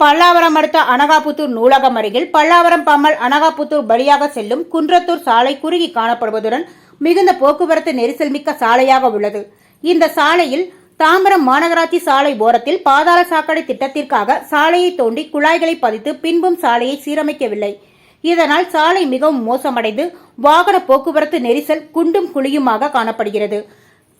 பல்லாவரம் அடுத்த அனகாபுத்தூர் நூலகம் அருகில் பல்லாவரம் பம்மல் அனகாபுத்தூர் வழியாக செல்லும் குன்றத்தூர் சாலை குறுகி காணப்படுவதுடன் மிகுந்த போக்குவரத்து நெரிசல் மிக்க சாலையாக உள்ளது. இந்த சாலையில் தாம்பரம் மாநகராட்சி சாலை ஓரத்தில் பாதாள சாக்கடை திட்டத்திற்காக சாலையை தோண்டி குழாய்களை பதித்து பின்பும் சாலையை சீரமைக்கவில்லை. இதனால் சாலை மிகவும் மோசமடைந்து வாகன போக்குவரத்து நெரிசல் குண்டும் குழியுமாக காணப்படுகிறது.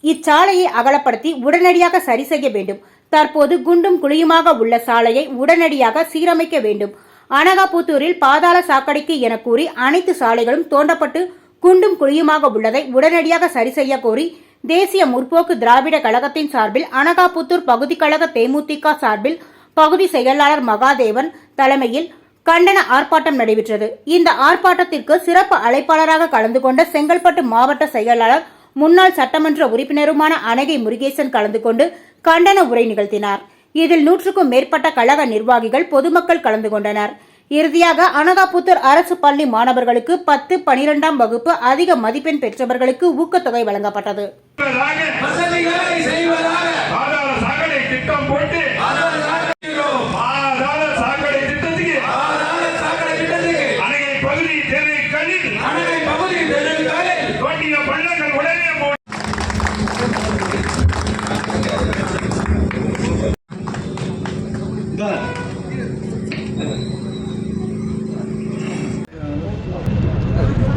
இச்சாலையை அகலப்படுத்தி உடனடியாக சரி செய்ய வேண்டும். தற்போது குண்டும் குழியுமாக உள்ள சாலையை உடனடியாக சீரமைக்க வேண்டும். அனகாபுத்தூரில் பாதாள சாக்கடைக்கு என கூறி அனைத்து சாலைகளும் தோண்டப்பட்டு குண்டும் குழியுமாக உள்ளதை உடனடியாக சரி செய்ய கோரி தேசிய முற்போக்கு திராவிட கழகத்தின் சார்பில் அனகாபுத்தூர் பகுதி கழக தேமுதிக சார்பில் பகுதி செயலாளர் மகாதேவன் தலைமையில் கண்டன ஆர்ப்பாட்டம் நடைபெற்றது. இந்த ஆர்ப்பாட்டத்திற்கு சிறப்பு அழைப்பாளராக கலந்து கொண்ட செங்கல்பட்டு மாவட்ட செயலாளர் முன்னாள் சட்டமன்ற உறுப்பினருமான அனகை முருகேசன் கலந்து கொண்டு கண்டன உரை நிகழ்த்தினார். இதில் 100க்கும் மேற்பட்ட கழக நிர்வாகிகள் பொதுமக்கள் கலந்து கொண்டனர். இறுதியாக அனகாபுத்தூர் அரசு பள்ளி மாணவர்களுக்கு 10, 12ஆம் வகுப்பு அதிக மதிப்பெண் பெற்றவர்களுக்கு ஊக்கத்தொகை வழங்கப்பட்டது.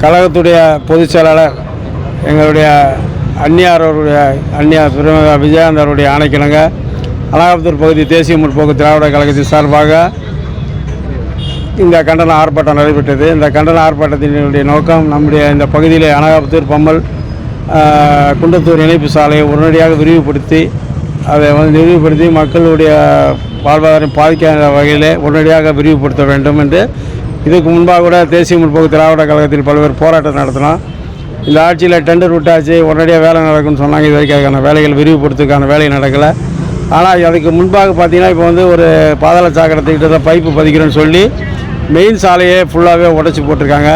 கழகத்துடைய பொதுச் செயலாளர் எங்களுடைய அந்நியார் பிரமுக விஜயகாந்த் அவருடைய ஆணைக்கிணங்க அனகாபுத்தூர் பகுதி தேசிய முற்போக்கு திராவிட கழகத்தின் சார்பாக இந்த கண்டன ஆர்ப்பாட்டம் நடைபெற்றது. இந்த கண்டன ஆர்ப்பாட்டத்தினுடைய நோக்கம் நம்முடைய இந்த பகுதியில் அனகாபுத்தூர் பம்மல் குன்றத்தூர் இணைப்பு சாலையை உடனடியாக விரிவுபடுத்தி மக்களுடைய வாழ்வாதாரம் பாதிக்காத வகையில் உடனடியாக விரிவுபடுத்த வேண்டும் என்று இதுக்கு முன்பாக கூட தேசிய முற்போக்கு திராவிட கழகத்தில் பல்வேறு போராட்டம் நடத்தினோம். இந்த ஆட்சியில் டெண்டர் விட்டாச்சு, உடனடியாக வேலை நடக்கும்னு சொன்னாங்க. இது வரைக்கும் அதுக்கான வேலைகள் விரிவுபடுத்துக்கான வேலை நடக்கலை. ஆனால் அதுக்கு முன்பாக பார்த்தீங்கன்னா இப்போ ஒரு பாதாள சாக்கடைக்கிட்ட பைப்பு பதிக்கிறோன்னு சொல்லி மெயின் சாலையே ஃபுல்லாகவே உடச்சி போட்டிருக்காங்க.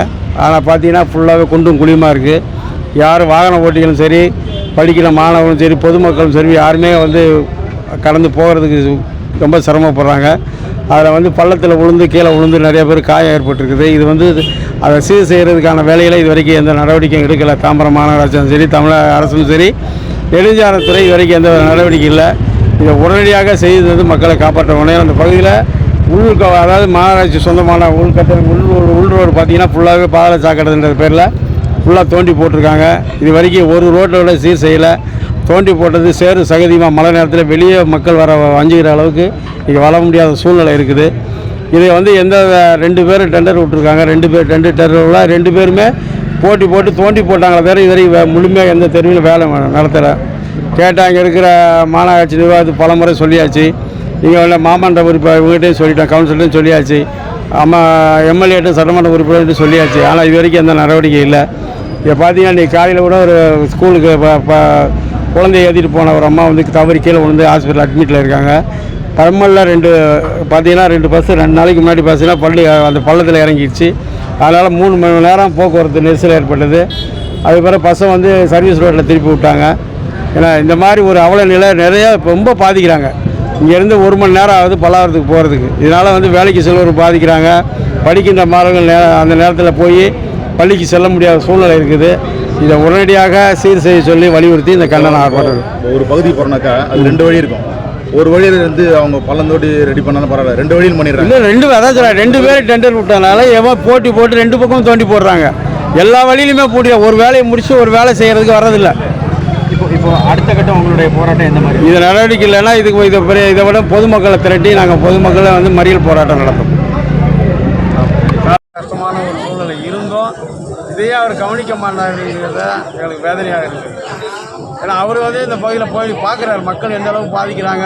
ஆனால் பார்த்தீங்கன்னா ஃபுல்லாகவே குண்டும் குழியுமாக இருக்குது. யாரும் வாகன ஓட்டிகளும் சரி, படிக்கிற மாணவர்களும் சரி, பொதுமக்களும் சரி யாருமே கடந்து போகிறதுக்கு ரொம்ப சிரமப்படுறாங்க. அதில் பள்ளத்தில் விழுந்து கீழே விழுந்து நிறைய பேர் காயம் ஏற்பட்டிருக்குது. இது அதை சீர் செய்கிறதுக்கான வேலைகளை இது வரைக்கும் எந்த நடவடிக்கையும் எடுக்கலை. தாம்பரம் மாநகராட்சியும் சரி, தமிழக அரசும் சரி, நெடுஞ்சாலைத்துறை இது வரைக்கும் எந்த நடவடிக்கை இல்லை. இதை உடனடியாக செய்து மக்களை காப்பாற்ற உடனே அந்த பகுதியில் அதாவது மாநகராட்சி சொந்தமான உள்ரோடு பார்த்திங்கன்னா ஃபுல்லாகவே பாதாள சாக்கடைன்ற பேரில் ஃபுல்லாக தோண்டி போட்டிருக்காங்க. இது வரைக்கும் ஒரு ரோட்டோட சீர் செய்யலை. தோண்டி போட்டது சேறு சகதியமாக மழை நேரத்தில் வெளியே மக்கள் வர வஞ்சுகிற அளவுக்கு இங்கே வர முடியாத சூழ்நிலை இருக்குது. இதை எந்த 2 பேர் டெண்டர் விட்டுருக்காங்க. 2 பேர் டெண்டரில் 2 பேருமே போட்டி போட்டு தோண்டி போட்டாங்களே தவிர இதுவரை முழுமையாக எந்த தெருவிலும் வேலை நடத்தலை. கேட்டால் இங்கே இருக்கிற மாநகராட்சி நிர்வாகத்துக்கு பல முறை சொல்லியாச்சு. இங்கே மாமன்ற உறுப்பினர் இவங்ககிட்டையும் சொல்லிட்டோம், கவுன்சிலர்ட்டையும் சொல்லியாச்சு, எம்எல்ஏட்டும் சட்டமன்ற உறுப்பினர்கிட்டையும் சொல்லியாச்சு. ஆனால் இது வரைக்கும் எந்த நடவடிக்கை இல்லை. இப்போ பார்த்தீங்கன்னா இன்றைக்கி காலையில் கூட ஒரு ஸ்கூலுக்கு குழந்தைய ஏற்றிட்டு போன ஒரு அம்மா தவறி கீழே விழுந்து ஹாஸ்பிட்டல் அட்மிட்டில் இருக்காங்க. பம்மலில் 2 பஸ்ஸு 2 நாளைக்கு முன்னாடி பார்த்தீங்கன்னா அந்த பள்ளத்தில் இறங்கிடுச்சு. அதனால் 3 மணி நேரம் போக்குவரத்து நெரிசல் ஏற்பட்டது. அதுக்கப்புறம் பஸ்ஸை சர்வீஸ் ரோட்டில் திருப்பி விட்டாங்க. ஏன்னா இந்த மாதிரி ஒரு அவல நிலை நிறையா ரொம்ப பாதிக்கிறாங்க. இங்கேருந்து 1 மணி நேரம் ஆகுது பல்லாவரத்துக்கு போகிறதுக்கு. இதனால் வேலைக்கு செல்வர் பாதிக்கிறாங்க. படிக்கின்ற மாணவர்கள் அந்த நேரத்தில் போய் பள்ளிக்கு செல்ல முடியாத சூழ்நிலை இருக்குது. இதை உடனடியாக சீர் செய்ய சொல்லி வலியுறுத்தி இந்த கண்டன ஆர்ப்பாட்டம். ஒரு பகுதி போகிறனாக்கா அது 2 வழி இருக்கும். ஒரு வழியில் அவங்க பள்ளந்தோடி ரெடி பண்ணாலும் பரவாயில்ல, 2 வழியில் பண்ணிடுறாங்க. இல்லை அதான் 2 பேர் டெண்டர் விட்டனால போட்டி போட்டு 2 பக்கமும் தோண்டி போடுறாங்க. எல்லா வழியிலுமே போட்டியா ஒரு வேலையை முடிச்சு ஒரு வேலை செய்கிறதுக்கு வரதில்லை. இப்போ அடுத்த கட்டம் உங்களுடைய போராட்டம் எந்த மாதிரி? இது நடவடிக்கை இல்லைன்னா இதை விட பொதுமக்களை திரட்டி நாங்கள் பொதுமக்களை மறியல் போராட்டம் நடத்தும். கஷ்டமான ஒரு சூழ்நிலை இருந்தோம். இதையே அவர் கவனிக்க மாட்டாருங்கிறத எங்களுக்கு வேதனையாக இருக்குது. ஏன்னா அவர் இந்த பகுதியில் போய் பார்க்குறாரு மக்கள் எந்த அளவுக்கு பாதிக்கிறாங்க,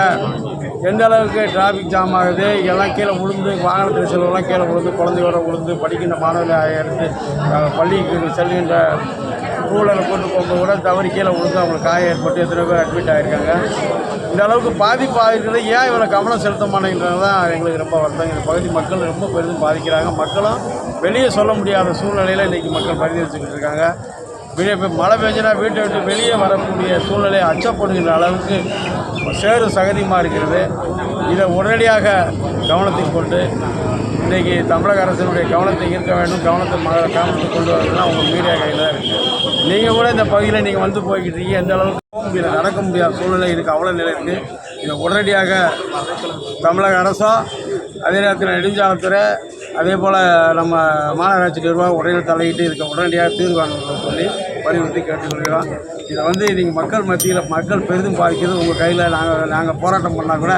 எந்த அளவுக்கு டிராஃபிக் ஜாம் ஆகுது, எல்லாம் கீழே விழுந்து வாகனத்தில் செல்வெல்லாம் கீழே விழுந்து குழந்தையோட விழுந்து படிக்கின்ற மாணவர்கள் எடுத்து பள்ளிக்கு செல்கின்ற ரூலரை கொண்டு போகும்போது கூட தவறி கீழே விழுந்து அவங்களுக்கு காயம் ஏற்பட்டு எத்தனை பேர் அட்மிட் ஆகியிருக்காங்க. இந்த அளவுக்கு பாதிப்பு ஆகிருக்கிறது ஏன் இவரை கவனம் செலுத்த மாட்டேங்கிறது தான் எங்களுக்கு ரொம்ப வருத்தம். இந்த பகுதி மக்கள் ரொம்ப பெரிதும் பாதிக்கிறாங்க. மக்களும் வெளியே சொல்ல முடியாத சூழ்நிலையில் இன்றைக்கி மக்கள் பரிதவிச்சுக்கிட்டு இருக்காங்க. மழை பெஞ்சினா வீட்டை விட்டு வெளியே வரக்கூடிய சூழ்நிலை அச்சப்படுகின்ற அளவுக்கு சேறு சகதியமாக இருக்கிறது. இதை உடனடியாக கவனத்தில் கொண்டு இன்றைக்கி தமிழக அரசினுடைய கவனத்தை ஈர்க்க வேண்டும், கவனத்தை கொண்டு வரதுன்னா உங்கள் மீடியா கையில் தான் இருக்குது. நீங்கள் கூட இந்த பகுதியில் நீங்கள் வந்து போய்கிட்டு இருக்கீங்க, எந்த அளவுக்கு போக முடியல, நடக்க முடியாத சூழ்நிலை இருக்குது, அவ்வளோ நிலை இருக்குது. இதை உடனடியாக தமிழக அரசும், அதே நேரத்தில் நெடுஞ்சாலைத்துறை, அதே போல் நம்ம மாநகராட்சி நிர்வாகம் உடனே தலையிட்டு இதுக்கு உடனடியாக தீர்வு காணணும்னு சொல்லி வலியுறுத்தி கேட்டுக்கொள்கிறோம். இதை வந்து நீங்கள் மக்கள் மத்தியில் மக்கள் பெரிதும் பாதிக்கிறது உங்கள் கையில். நாங்கள் போராட்டம் பண்ணால் கூட